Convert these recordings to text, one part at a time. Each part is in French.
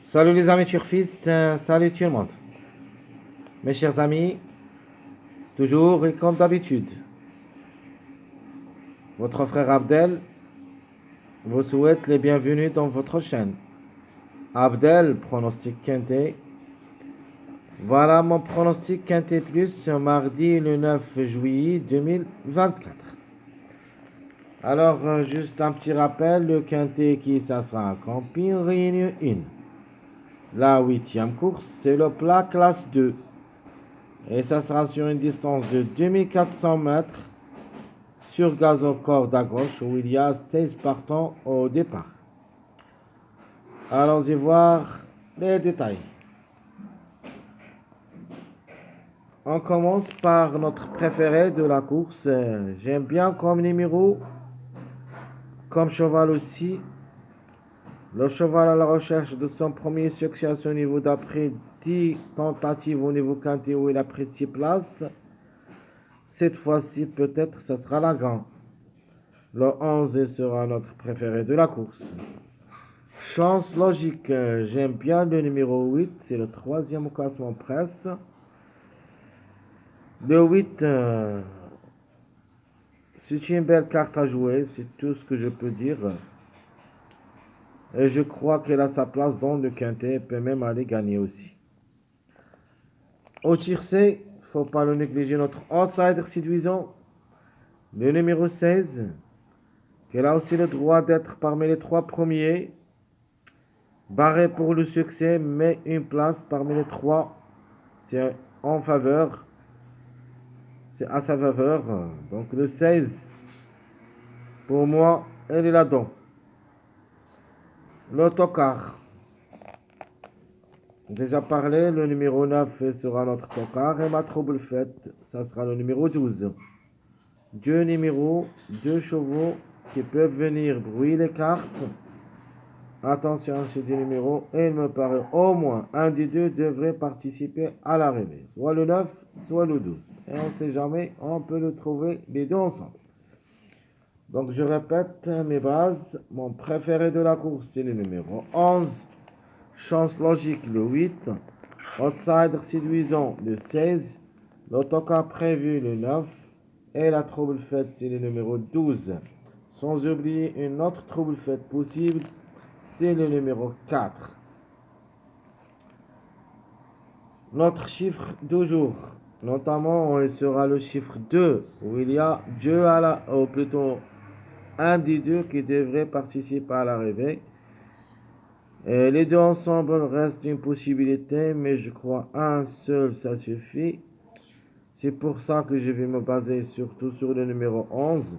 Salut les amis turfistes, salut tout le monde. Mes chers amis, toujours et comme d'habitude, votre frère Abdel vous souhaite les bienvenus dans votre chaîne. Abdel, pronostic quintet. Voilà mon pronostic quintet plus mardi le 9 juillet 2024. Alors, juste un petit rappel, le quintet qui ça sera en camping, réunion 1. La 8e course, c'est le plat classe 2. Et ça sera sur une distance de 2400 mètres sur gazon corde à gauche où il y a 16 partants au départ. Allons-y voir les détails. On commence par notre préféré de la course. J'aime bien comme numéro, comme cheval aussi. Le cheval à la recherche de son premier succès à ce niveau d'après 10 tentatives au niveau quintet où il a pris 6 places. Cette fois-ci, peut-être, ça sera la grande. Le 11 sera notre préféré de la course. Chance logique, j'aime bien le numéro 8, c'est le 3e au classement presse. Le 8, c'est une belle carte à jouer, c'est tout ce que je peux dire. Et je crois qu'elle a sa place dans le quintet, elle peut même aller gagner aussi. Au tiercé, il ne faut pas le négliger, notre outsider séduisant, le numéro 16, qui a aussi le droit d'être parmi les 3 premiers. Barré pour le succès, mais une place parmi les 3, c'est en faveur. C'est à sa faveur. Donc le 16, pour moi, elle est là-dedans. L'autocar. Déjà parlé, le numéro 9 sera notre tocard. Et ma trouble faite, ça sera le numéro 12. Deux numéros, deux chevaux qui peuvent venir brouiller les cartes. Attention à ces deux numéros. Et il me paraît au moins un des deux devrait participer à l'arrivée. Soit le 9, soit le 12. Et on ne sait jamais, on peut le trouver les deux ensemble. Donc je répète mes bases. Mon préféré de la course, c'est le numéro 11. Chance logique, le 8. Outsider séduisant, le 16. L'autocar prévu, le 9. Et la trouble faite, c'est le numéro 12. Sans oublier une autre trouble faite possible, c'est le numéro 4. Notre chiffre du jour, notamment, il sera le chiffre 2, où il y a 2 ou plutôt un des deux qui devrait participer à l'arrivée. Les deux ensemble restent une possibilité, mais je crois un seul, ça suffit. C'est pour ça que je vais me baser surtout sur le numéro 11.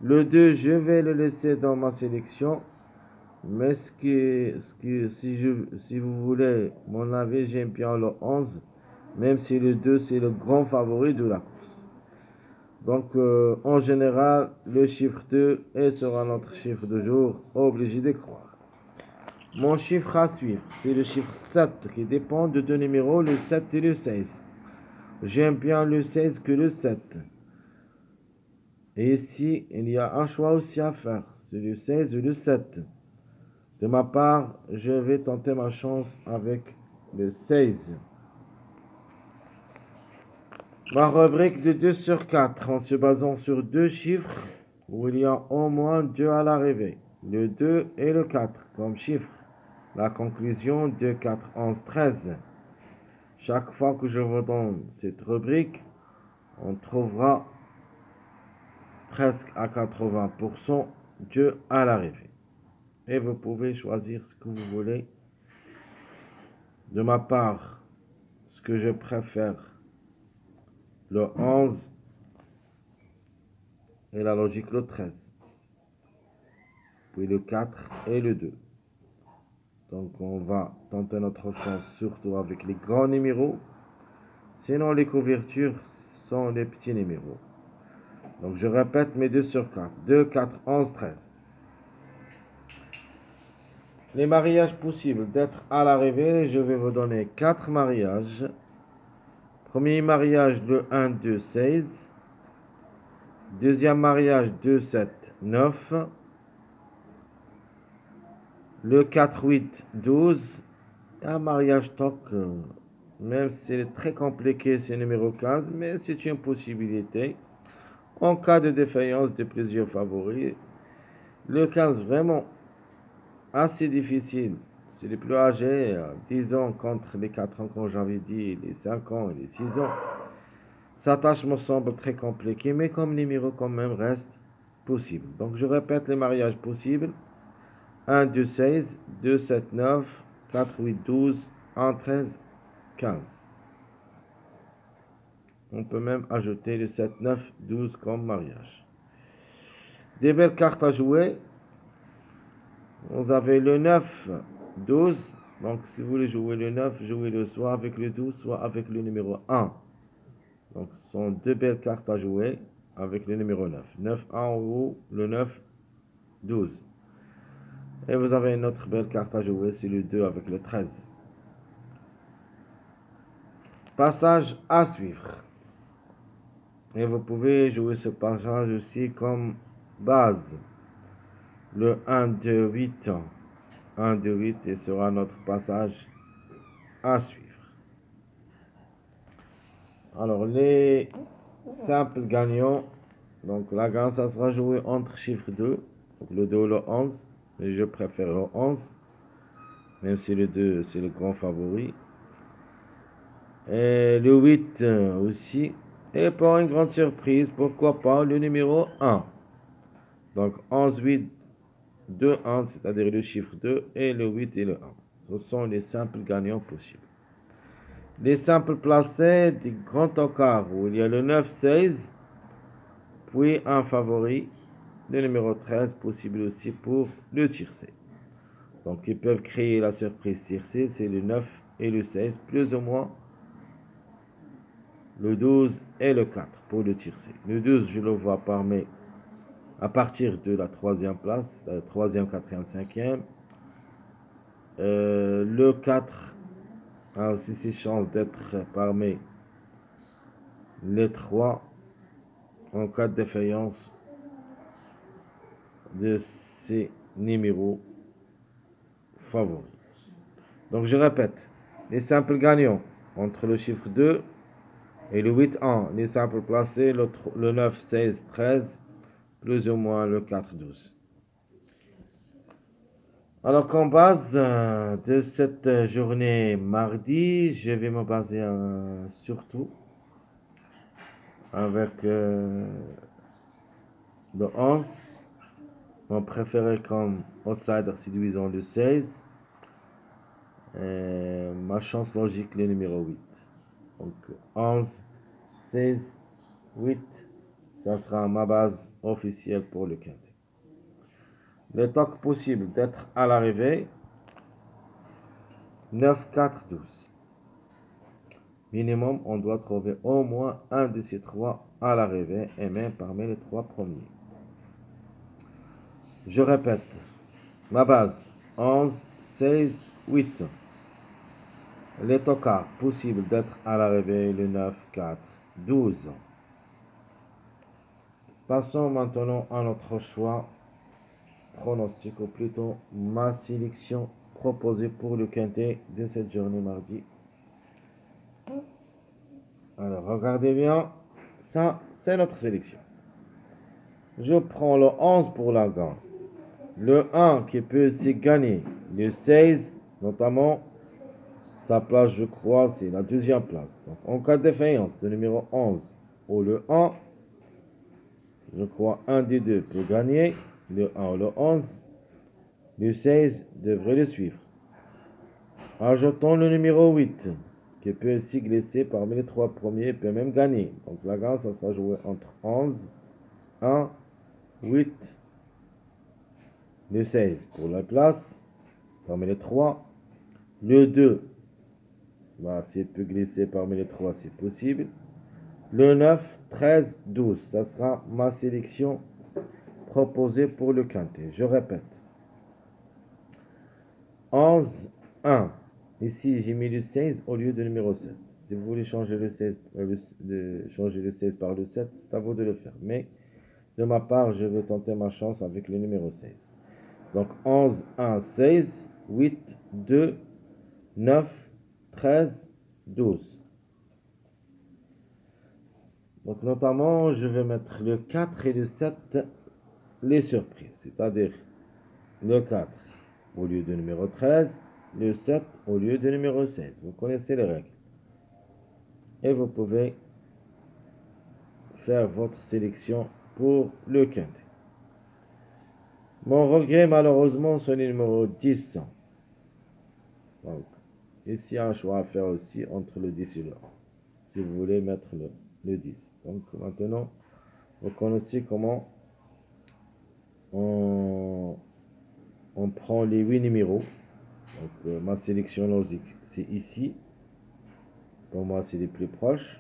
Le 2, je vais le laisser dans ma sélection. Mais si vous voulez mon avis, j'aime bien le 11. Même si le 2, c'est le grand favori de la course. Donc, en général, le chiffre 2 sera notre chiffre de jour, obligé de croire. Mon chiffre à suivre, c'est le chiffre 7 qui dépend de deux numéros, le 7 et le 16. J'aime bien le 16 que le 7. Et ici, il y a un choix aussi à faire, c'est le 16 ou le 7. De ma part, je vais tenter ma chance avec le 16. Ma rubrique de 2 sur 4 en se basant sur deux chiffres où il y a au moins 2 à l'arrivée, le 2 et le 4 comme chiffre. La conclusion 2, 4, 11, 13. Chaque fois que je vous donne cette rubrique, on trouvera presque à 80% 2 à l'arrivée. Et vous pouvez choisir ce que vous voulez. De ma part, ce que je préfère, le 11 et la logique le 13. Puis le 4 et le 2. Donc on va tenter notre chance surtout avec les grands numéros. Sinon les couvertures sont les petits numéros. Donc je répète mes 2 sur 4. 2, 4, 11, 13. Les mariages possibles d'être à l'arrivée, je vais vous donner 4 mariages. Premier mariage, le 1, 2, 16. Deuxième mariage, 2, 7, 9. Le 4, 8, 12. Un mariage toc, même si c'est très compliqué, c'est numéro 15, mais c'est une possibilité. En cas de défaillance de plusieurs favoris, le 15 vraiment assez difficile. C'est les plus âgés, 10 ans contre les 4 ans, comme j'avais dit, les 5 ans et les 6 ans. Cet tâche me semble très compliqué, mais comme numéro quand même reste possible. Donc je répète les mariages possibles. 1, 2, 16, 2, 7, 9, 4, 8, 12, 1, 13, 15. On peut même ajouter le 7, 9, 12 comme mariage. Des belles cartes à jouer. Vous avez le 9, 12. Donc si vous voulez jouer le 9, jouez-le soit avec le 12, soit avec le numéro 1. Donc ce sont deux belles cartes à jouer avec le numéro 9. 9, 1 ou le 9, 12. Et vous avez une autre belle carte à jouer, c'est le 2 avec le 13. Passage à suivre. Et vous pouvez jouer ce passage aussi comme base. Le 1, 2, 8. 1, 2, 8 et sera notre passage à suivre. Alors, les simples gagnants. Donc, la gagne, ça sera joué entre chiffre 2. Donc, le 2 ou le 11. Mais je préfère le 11. Même si le 2, c'est le grand favori. Et le 8 aussi. Et pour une grande surprise, pourquoi pas le numéro 1. Donc 11, 8, 2, 1, c'est-à-dire le chiffre 2 et le 8 et le 1. Ce sont les simples gagnants possibles. Les simples placés du grand encart où il y a le 9, 16, puis un favori, le numéro 13 possible aussi pour le tiercé. Donc ils peuvent créer la surprise tiercé, c'est le 9 et le 16, plus ou moins le 12 et le 4 pour le tiercé. Le 12, je le vois parmi à partir de la troisième place, la troisième, quatrième, cinquième. Le 4 a aussi ses chances d'être parmi les 3 en cas de défaillance de ces numéros favoris. Donc je répète, les simples gagnants entre le chiffre 2 et le 8, 1, les simples placés, le 9, 16, 13, plus ou moins le 4, 12. Alors, qu'en base de cette journée mardi, je vais me baser surtout avec le 11. Mon préféré comme outsider séduisant le 16. Et ma chance logique le numéro 8. Donc 11, 16, 8. Ça sera ma base officielle pour le quintet. Le toc possible d'être à l'arrivée, 9, 4, 12. Minimum, on doit trouver au moins un de ces 3 à l'arrivée et même parmi les 3 premiers. Je répète, ma base, 11, 16, 8. Les tocards possibles d'être à l'arrivée, le 9, 4, 12. Passons maintenant à notre choix pronostic, ou plutôt ma sélection proposée pour le quintet de cette journée mardi. Alors, regardez bien, ça, c'est notre sélection. Je prends le 11 pour la gagne. Le 1 qui peut aussi gagner. Le 16, notamment, sa place, je crois, c'est la deuxième place. Donc, en cas de défaillance, le numéro 11 ou le 1, je crois un des deux peut gagner. Le 1 ou le 11. Le 16 devrait le suivre. Ajoutons le numéro 8, qui peut aussi glisser parmi les 3 premiers, peut même gagner. Donc la gagne, ça sera joué entre 11, 1, 8, le 16 pour la place, parmi les 3. Le 2, bah, s'il peut glisser parmi les 3, c'est possible. Le 9, 13, 12, ça sera ma sélection proposée pour le quintet. Je répète. 11, 1. Ici, j'ai mis le 16 au lieu de numéro 7. Si vous voulez changer le 16, changer le 16 par le 7, c'est à vous de le faire. Mais de ma part, je veux tenter ma chance avec le numéro 16. Donc 11, 1, 16, 8, 2, 9, 13, 12. Donc notamment, je vais mettre le 4 et le 7, les surprises. C'est-à-dire le 4 au lieu de numéro 13, le 7 au lieu de numéro 16. Vous connaissez les règles. Et vous pouvez faire votre sélection pour le quintet. Mon regret, malheureusement, c'est le numéro 10. Donc, ici, un choix à faire aussi entre le 10 et le 1. Si vous voulez mettre le 10. Donc, maintenant, vous connaissez comment on prend les 8 numéros. Donc, ma sélection logique, c'est ici. Pour moi, c'est les plus proches.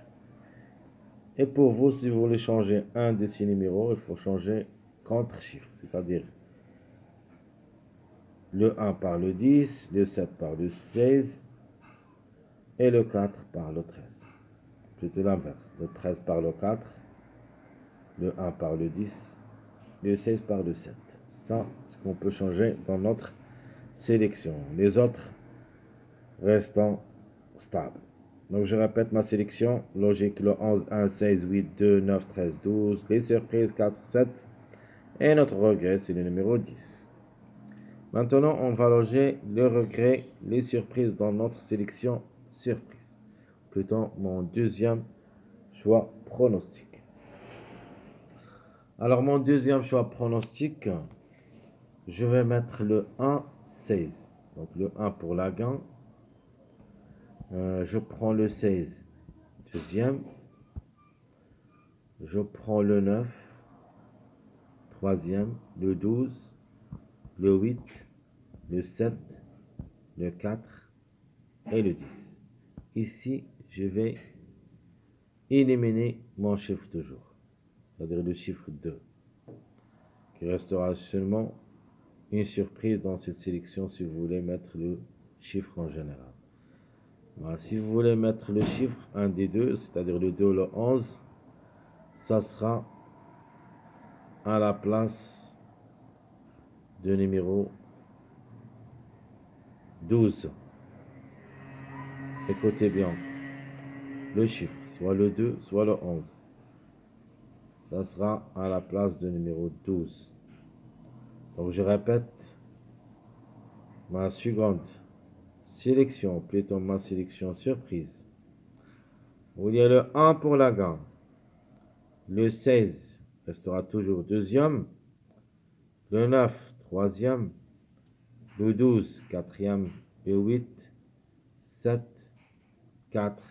Et pour vous, si vous voulez changer un de ces numéros, il faut changer contre-chiffre. C'est-à-dire le 1 par le 10, le 7 par le 16 et le 4 par le 13. Plutôt l'inverse. Le 13 par le 4, le 1 par le 10, le 16 par le 7. Ça, c'est ce qu'on peut changer dans notre sélection. Les autres restant stables. Donc je répète ma sélection. Logique, le 11, 1, 16, 8, 2, 9, 13, 12. Les surprises, 4, 7. Et notre regret, c'est le numéro 10. Maintenant, on va loger le regret, les surprises dans notre sélection surprise. Plutôt mon deuxième choix pronostic. Alors, mon deuxième choix pronostic, je vais mettre le 1, 16. Donc, le 1 pour la gagne. Je prends le 16, deuxième. Je prends le 9, troisième. Le 12, le 8, le 7, le 4 et le 10. Ici, je vais éliminer mon chiffre toujours, c'est-à-dire le chiffre 2, qui restera seulement une surprise dans cette sélection si vous voulez mettre le chiffre en général. Voilà, si vous voulez mettre le chiffre, un des deux, c'est-à-dire le 2 ou le 11, ça sera à la place de numéro 12. Écoutez bien le chiffre, soit le 2, soit le 11. Ça sera à la place de numéro 12. Donc je répète ma seconde sélection, plutôt ma sélection surprise. Où il y a le 1 pour la gagne. Le 16 restera toujours deuxième. Le 9, troisième. Le 12, quatrième. Le 8, 7, 4,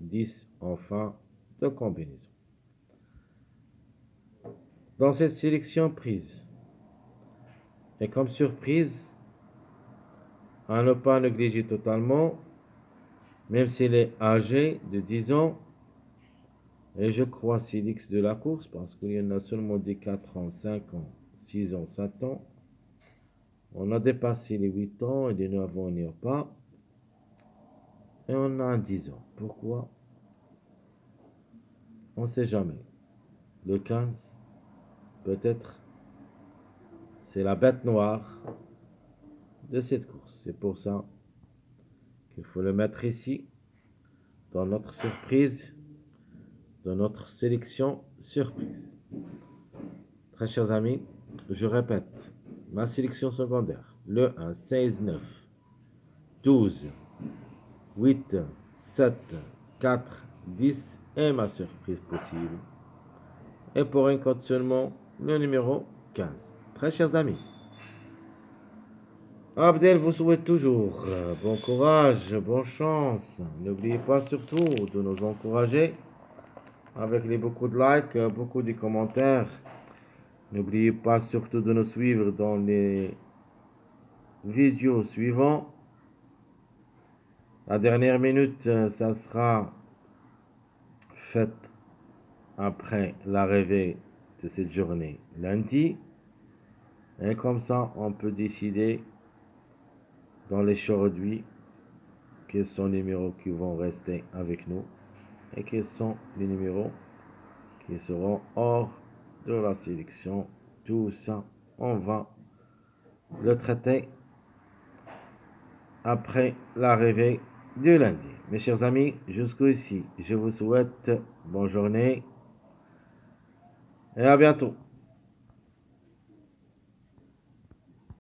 10, enfin, de combinaison. Dans cette sélection prise, et comme surprise, à ne pas négliger totalement, même s'il est âgé de 10 ans, et je crois c'est l'X de la course, parce qu'il y en a seulement des 4 ans, 5 ans, 6 ans, 7 ans. On a dépassé les 8 ans et les 9 ans, on n'y est pas. Et on a 10 ans. Pourquoi? On ne sait jamais. Le 15, peut-être, c'est la bête noire de cette course. C'est pour ça qu'il faut le mettre ici, dans notre surprise, dans notre sélection surprise. Très chers amis, je répète, ma sélection secondaire, le 1, 16, 9, 12, 8, 7, 4, 10 et ma surprise possible. Et pour un code seulement, le numéro 15. Très chers amis, Abdel vous souhaite toujours bon courage, bonne chance. N'oubliez pas surtout de nous encourager avec beaucoup de likes, beaucoup de commentaires. N'oubliez pas surtout de nous suivre dans les vidéos suivantes. La dernière minute, ça sera faite après l'arrivée de cette journée lundi. Et comme ça, on peut décider dans les aujourd'hui quels sont les numéros qui vont rester avec nous et quels sont les numéros qui seront hors de la sélection. Tout ça, on va le traiter après l'arrivée du lundi. Mes chers amis, jusqu'ici, je vous souhaite bonne journée et à bientôt.